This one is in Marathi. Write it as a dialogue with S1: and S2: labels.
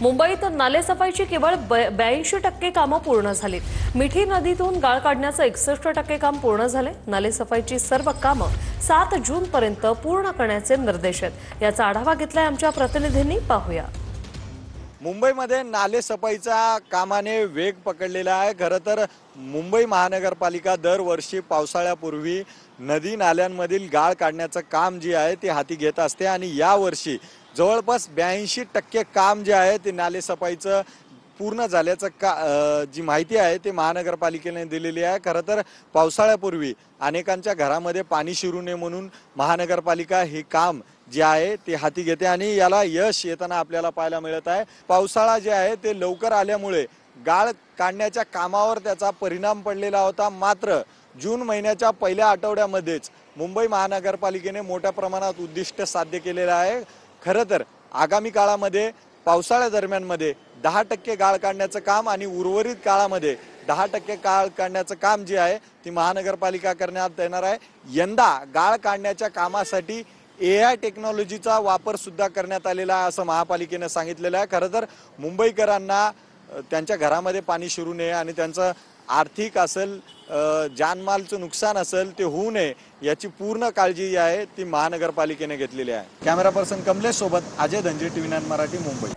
S1: मुंबईत नालेसफाईची केवळ 82% कामं पूर्ण झालीत। मिठी नदीतून गाळ काढण्याचं 61% काम पूर्ण झाले। नालेसफाईची सर्व कामं 7 जूनपर्यंत पूर्ण करण्याचे निर्देश आहेत। याचा आढावा घेतलाय आमच्या प्रतिनिधींनी, पाहूया।
S2: मुंबईमध्ये नालेसफाईच्या कामाने वेग पकडलेला आहे। खरं तर मुंबई महानगरपालिका दरवर्षी पावसाळ्यापूर्वी नदी नाल्यांमधील गाळ काढण्याचं काम जे आहे ते हाती घेत असते आणि यावर्षी जवळपास 82% काम जे आहे ते नालेसफाईचं पूर्ण झाल्याचं जी माहिती आहे ते महानगरपालिकेने दिलेली आहे। खरं तर पावसाळ्यापूर्वी अनेकांच्या घरामध्ये पाणी शिरू नये म्हणून महानगरपालिका हे काम जे आहे ते हाती घेते आणि याला यश येताना आपल्याला पाहायला मिळत आहे। पावसाळा जे आहे ते लवकर आल्यामुळे गाळ काढण्याच्या कामावर त्याचा परिणाम पडलेला होता। मात्र जून महिन्याच्या पहिल्या आठवड्यामध्येच मुंबई महानगरपालिकेने मोठ्या प्रमाणात उद्दिष्ट साध्य केलेलं आहे। खरं तर आगामी काळामध्ये पावसाळ्या दरम्यानमध्ये 10% गाळ काढण्याचं काम आणि उर्वरित काळामध्ये 10% गाळ काढण्याचं काम जे आहे ती महानगरपालिका करण्यात येणार आहे। यंदा गाळ काढण्याच्या कामासाठी AI टेक्नॉलॉजीचा वापर सुद्धा करण्यात आलेला आहे असं महापालिकेने सांगितलेलं आहे। खरं तर मुंबईकरांना त्यांच्या घरामध्ये पाणी शिरू नये आणि त्यांचं आर्थिक असेल जानमालचं नुकसान असेल ते होऊ नये याची पूर्ण काळजी जी आहे ती महानगरपालिकेने घेतलेली आहे। कॅमेरा पर्सन कमलेश सोबत अजय धंजे, TV9 मराठी, मुंबई।